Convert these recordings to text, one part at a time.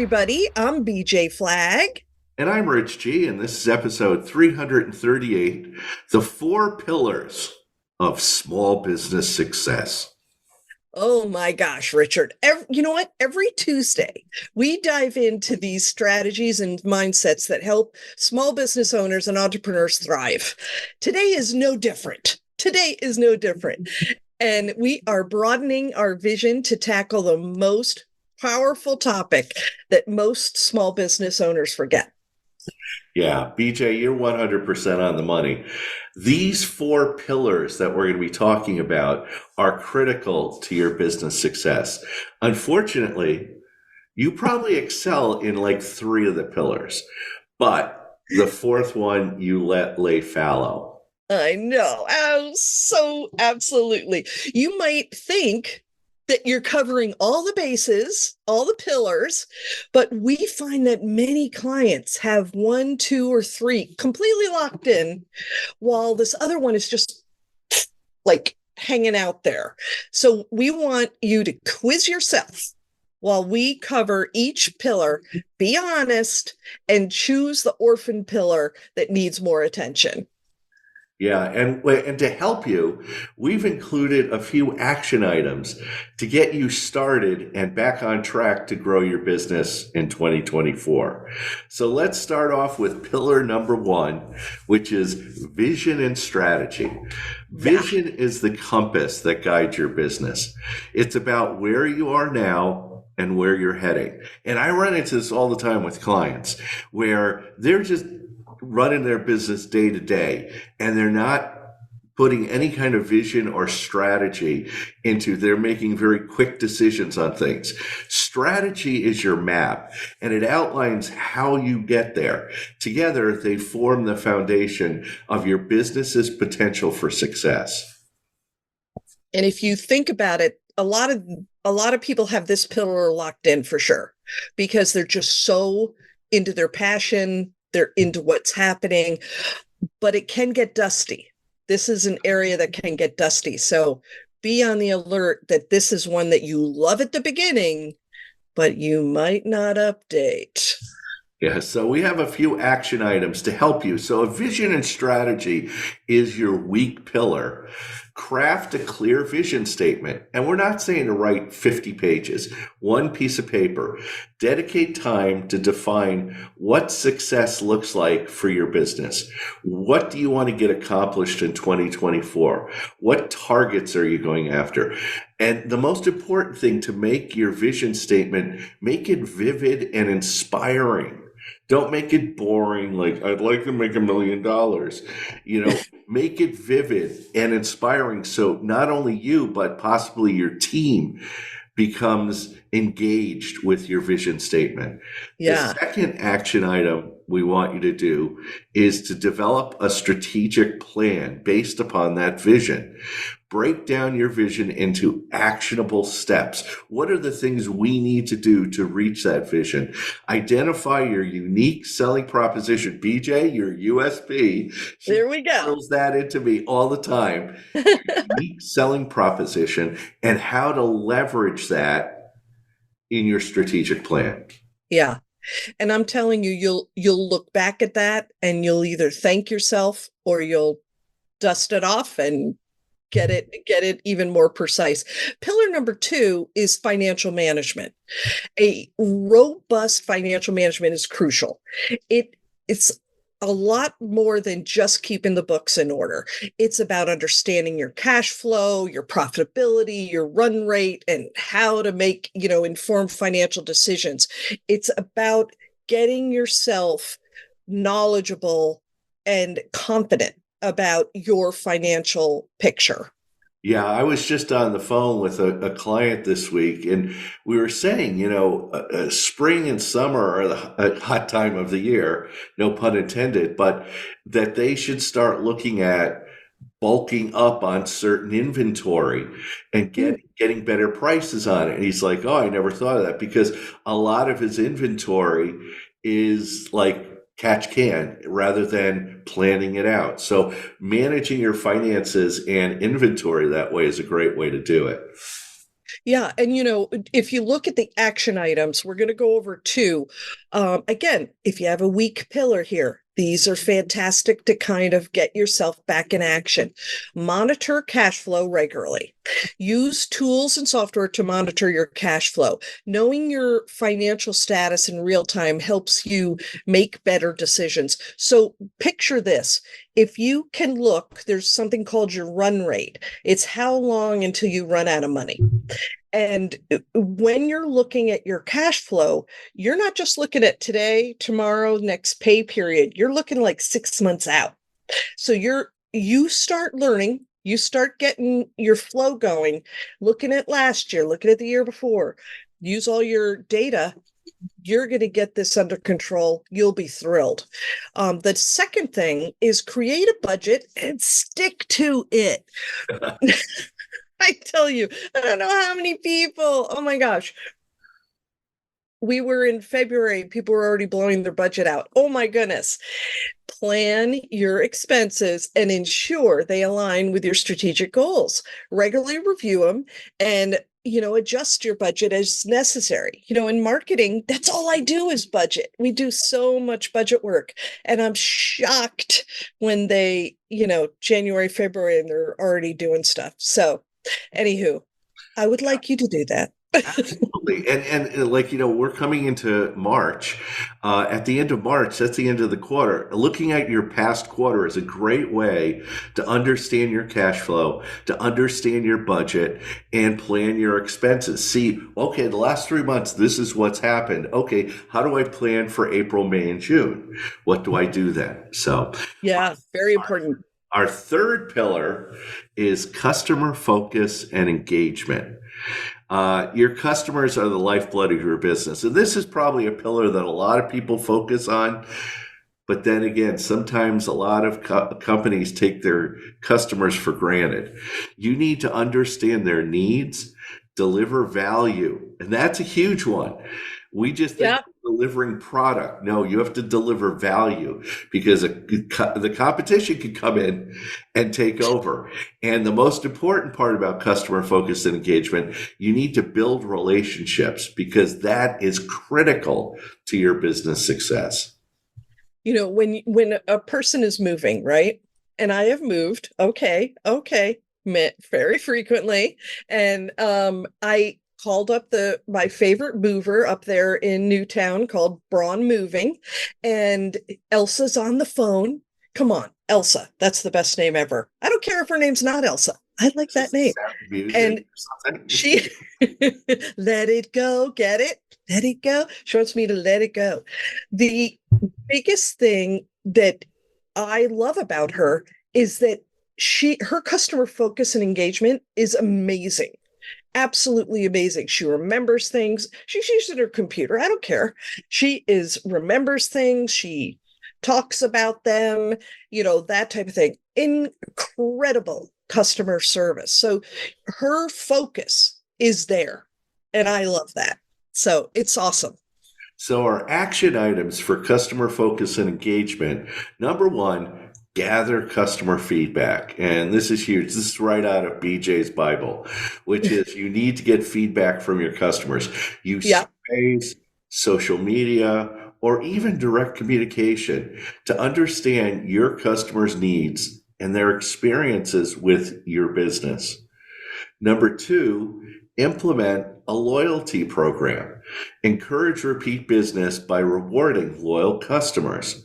everybody. I'm BJ Flagg. And I'm Rich G, and this is episode 338, The Four Pillars of Small Business Success. Oh my gosh, Richard. You know what? Every Tuesday, we dive into these strategies and mindsets that help small business owners and entrepreneurs thrive. Today is no different. And we are broadening our vision to tackle the most powerful topic that most small business owners forget. Yeah, BJ, you're 100% on the money. These four pillars that we're going to be talking about are critical to your business success. Unfortunately, you probably excel in like three of the pillars, but the fourth one you let lay fallow. I know. So absolutely. You might think that you're covering all the bases, all the pillars, but we find that many clients have one, two, or three completely locked in, while this other one is just like hanging out there. So we want you to quiz yourself while we cover each pillar. Be honest and choose the orphan pillar that needs more attention. Yeah, and to help you, we've included a few action items to get you started and back on track to grow your business in 2024. So let's start off with pillar number one, which is vision and strategy. Vision is the compass that guides your business. It's about where you are now and where you're heading. And I run into this all the time with clients where they're just running their business day to day, and they're not putting any kind of vision or strategy into, they're making very quick decisions on things. Strategy is your map, and it outlines how you get there. Together, they form the foundation of your business's potential for success. And if you think about it, a lot of people have this pillar locked in for sure, because they're just so into their passion, they're into what's happening, but it can get dusty. This is an area that can get dusty. So be on the alert that this is one that you love at the beginning, but you might not update. Yeah, so we have a few action items to help you. So a vision and strategy is your weak pillar. Craft a clear vision statement. And we're not saying to write 50 pages, one piece of paper. Dedicate time to define what success looks like for your business. What do you want to get accomplished in 2024? What targets are you going after? And the most important thing, to make your vision statement, make it vivid and inspiring. Don't make it boring, like, I'd like to make $1 million. Make it vivid and inspiring, so not only you, but possibly your team becomes engaged with your vision statement. Yeah. The second action item we want you to do is to develop a strategic plan based upon that vision. Break down your vision into actionable steps. What are the things we need to do to reach that vision? Identify your unique selling proposition. BJ, your USP. There we go. Drills that into me all the time. Unique selling proposition and how to leverage that in your strategic plan. Yeah. And I'm telling you, you'll look back at that and you'll either thank yourself or you'll dust it off and get it even more precise. Pillar number two is financial management. A robust financial management is crucial. It's a lot more than just keeping the books in order. It's about understanding your cash flow, your profitability, your run rate, and how to make, informed financial decisions. It's about getting yourself knowledgeable and confident about your financial picture. Yeah, I was just on the phone with a client this week, and we were saying, spring and summer are the hot time of the year, no pun intended, but that they should start looking at bulking up on certain inventory and getting better prices on it. And he's like, oh, I never thought of that, because a lot of his inventory is like catch can rather than planning it out. So managing your finances and inventory that way is a great way to do it. Yeah. And, if you look at the action items, we're going to go over two. Again, if you have a weak pillar here, these are fantastic to kind of get yourself back in action. Monitor cash flow regularly. Use tools and software to monitor your cash flow. Knowing your financial status in real time helps you make better decisions. So picture this. If you can look, there's something called your run rate. It's how long until you run out of money. And when you're looking at your cash flow, you're not just looking at today, tomorrow, next pay period. You're looking like 6 months out. So you start learning, you start getting your flow going, looking at last year, looking at the year before, use all your data. You're going to get this under control. You'll be thrilled. The second thing is create a budget and stick to it. I tell you, I don't know how many people. Oh my gosh. We were in February, people were already blowing their budget out. Oh my goodness. Plan your expenses and ensure they align with your strategic goals. Regularly review them and adjust your budget as necessary. In marketing, that's all I do is budget. We do so much budget work. And I'm shocked when they, January, February, and they're already doing stuff. So anywho, I would like you to do that. Absolutely. And like, we're coming into March. At the end of March, that's the end of the quarter. Looking at your past quarter is a great way to understand your cash flow, to understand your budget, and plan your expenses. See, okay, the last 3 months, this is what's happened. Okay, how do I plan for April, May, and June? What do I do then? So, Yeah, very important. our third pillar is customer focus and engagement. Your customers are the lifeblood of your business. And this is probably a pillar that a lot of people focus on. But then again, sometimes a lot of companies take their customers for granted. You need to understand their needs, deliver value. And that's a huge one. We just think Yeah. delivering product. No, you have to deliver value because the competition can come in and take over. And the most important part about customer focus and engagement, you need to build relationships because that is critical to your business success. When a person is moving, right? And I have moved, okay, very frequently. And I called up my favorite mover up there in Newtown called Braun Moving, and Elsa's on the phone. Come on, Elsa. That's the best name ever. I don't care if her name's not Elsa. I like that name. And she let it go, get it? Let it go. She wants me to let it go. The biggest thing that I love about her is that her customer focus and engagement is amazing. Absolutely amazing. She remembers things. She's using her computer. I don't care. Remembers things. She talks about them, that type of thing. Incredible customer service. So her focus is there. And I love that. So it's awesome. So our action items for customer focus and engagement, number one, gather customer feedback. And this is huge. This is right out of BJ's Bible, which is you need to get feedback from your customers. Use surveys, social media, or even direct communication to understand your customers' needs and their experiences with your business. Number two, implement a loyalty program. Encourage repeat business by rewarding loyal customers.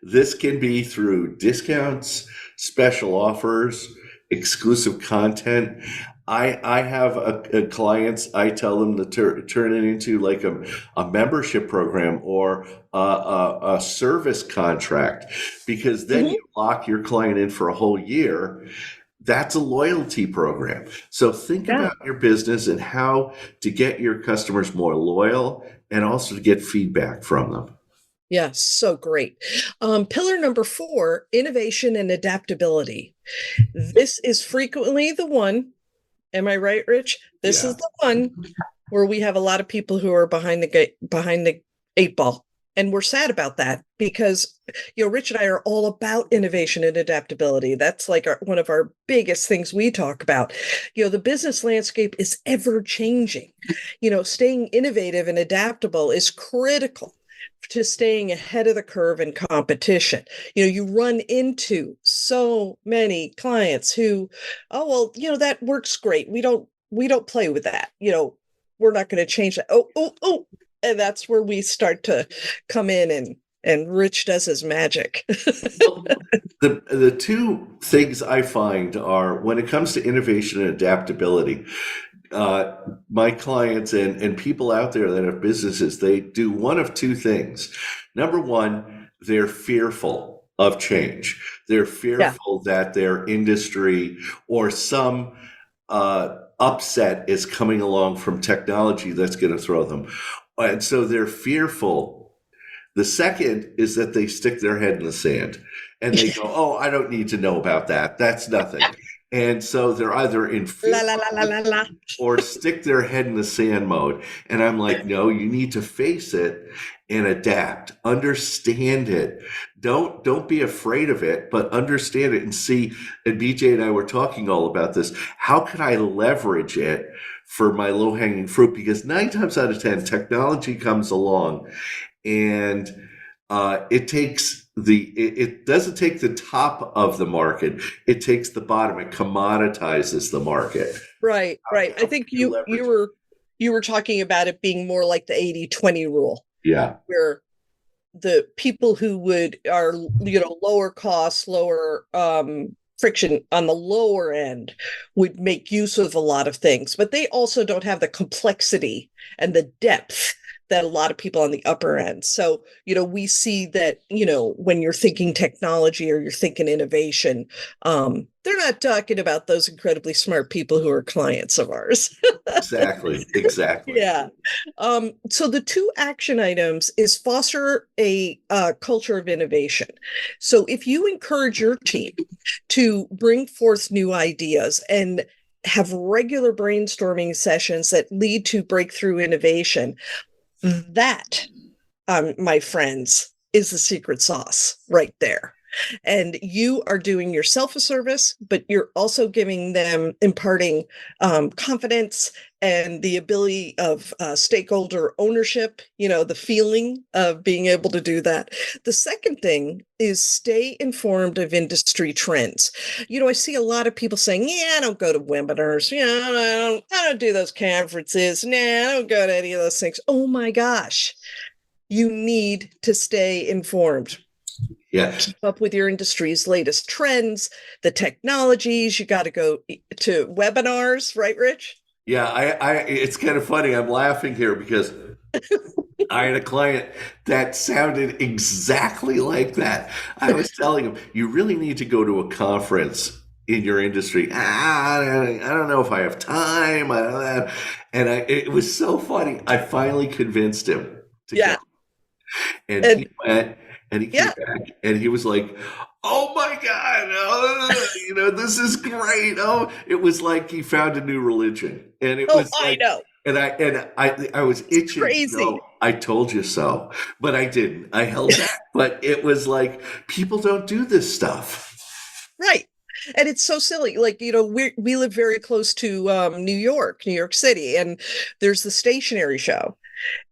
This can be through discounts, special offers, exclusive content. I have clients, I tell them to turn it into like a membership program or a service contract, because then you lock your client in for a whole year. That's a loyalty program. So think about your business and how to get your customers more loyal and also to get feedback from them. Yes, so great. Pillar number 4, innovation and adaptability. This is frequently the one. Am I right, Rich? This is the one where we have a lot of people who are behind the 8 ball. And we're sad about that because, Rich and I are all about innovation and adaptability. That's like one of our biggest things we talk about. The business landscape is ever changing. Staying innovative and adaptable is critical to staying ahead of the curve in competition. You run into so many clients who, oh, well, that works great. We don't play with that. We're not going to change that. Oh, and that's where we start to come in and Rich does his magic. Well, the two things I find are when it comes to innovation and adaptability, uh, my clients and people out there that have businesses, they do one of two things. Number one, they're fearful of change. They're Yeah. fearful that their industry or some upset is coming along from technology that's going to throw them. And so they're fearful. The second is that they stick their head in the sand and they go, "Oh, I don't need to know about that. That's nothing." And so they're either in fear La la la la la la. or stick their head in the sand mode. And I'm like, no, you need to face it and adapt, understand it. Don't be afraid of it, but understand it and see. And BJ and I were talking all about this. How can I leverage it for my low hanging fruit? Because 9 times out of 10, technology comes along and it doesn't take the top of the market. It takes the bottom. It commoditizes the market. Right, right. I How think can you you leverage it? were talking about it being more like the 80-20 rule, Yeah, where the people who would are lower cost, lower friction on the lower end would make use of a lot of things, but they also don't have the complexity and the depth that a lot of people on the upper end. So, we see that, when you're thinking technology or you're thinking innovation, they're not talking about those incredibly smart people who are clients of ours. exactly, exactly. Yeah. So the two action items is foster a culture of innovation. So if you encourage your team to bring forth new ideas and have regular brainstorming sessions that lead to breakthrough innovation, that, my friends, is the secret sauce right there. And you are doing yourself a service, but you're also giving them, imparting confidence and the ability of stakeholder ownership, the feeling of being able to do that. The second thing is stay informed of industry trends. I see a lot of people saying, yeah, I don't go to webinars. Yeah, I don't do those conferences. Nah, I don't go to any of those things. Oh my gosh. You need to stay informed, Yeah, keep up with your industry's latest trends, the technologies. You got to go to webinars, right, Rich? yeah. It's kind of funny. I'm laughing here because I had a client that sounded exactly like that. I was telling him, you really need to go to a conference in your industry. I don't know if I have time. It was so funny. I finally convinced him to go. Yeah. And And he went and he came yeah. back and he was like, "Oh my God, this is great." Oh, it was like he found a new religion. And it Oh, was I like, know. and I was It's itching to crazy. go, "I told you so." But I didn't. I held back. But it was like, people don't do this stuff. Right. And it's so silly. Like, we live very close to New York City, and there's the stationery show.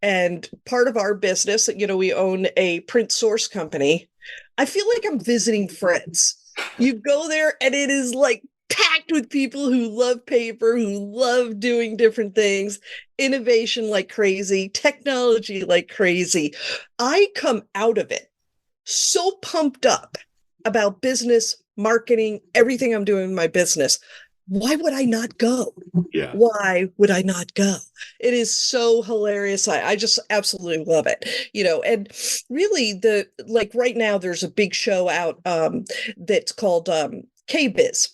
And part of our business, we own a print source company. I feel like I'm visiting friends. You go there and it is like packed with people who love paper, who love doing different things, innovation like crazy, technology like crazy. I come out of it so pumped up about business, marketing, everything I'm doing in my business. Why would I not go? Yeah. Why would I not go? It is so hilarious. I just absolutely love it. And really like right now there's a big show out that's called K-Biz,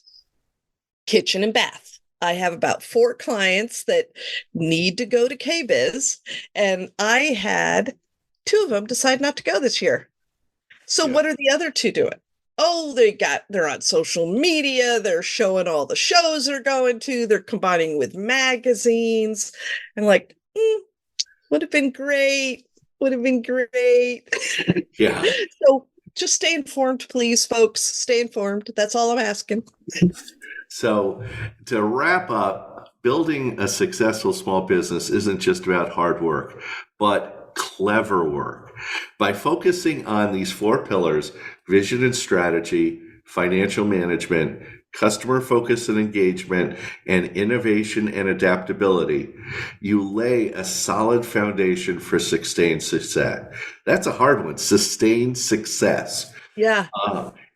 Kitchen and Bath. I have about 4 clients that need to go to K-Biz, and I had 2 of them decide not to go this year. So Yeah. what are the other 2 doing? Oh, they're on social media, they're showing all the shows they're going to, they're combining with magazines. And like, would have been great, Would have been great. Yeah. So just stay informed, please, folks. Stay informed. That's all I'm asking. So to wrap up, building a successful small business isn't just about hard work, but clever work. By focusing on these four pillars, vision and strategy, financial management, customer focus and engagement, and innovation and adaptability, you lay a solid foundation for sustained success. That's a hard one, sustained success. Yeah.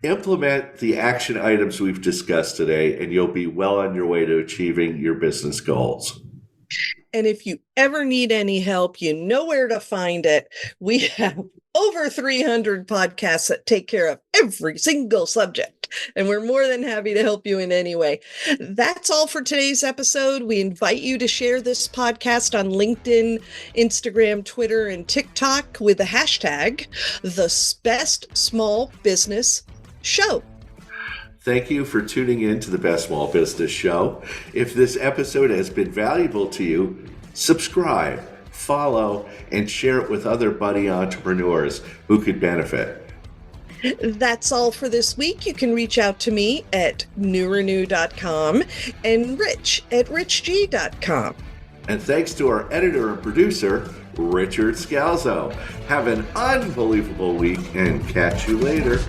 Implement the action items we've discussed today, and you'll be well on your way to achieving your business goals. And if you ever need any help, you know where to find it. We have over 300 podcasts that take care of every single subject, and we're more than happy to help you in any way. That's all for today's episode. We invite you to share this podcast on LinkedIn, Instagram, Twitter, and TikTok with the hashtag The Best Small Business Show. Thank you for tuning in to the Best Small Business Show. If this episode has been valuable to you, subscribe, follow, and share it with other buddy entrepreneurs who could benefit. That's all for this week. You can reach out to me at newrenew.com and Rich at richg.com. And thanks to our editor and producer, Richard Scalzo. Have an unbelievable week and catch you later.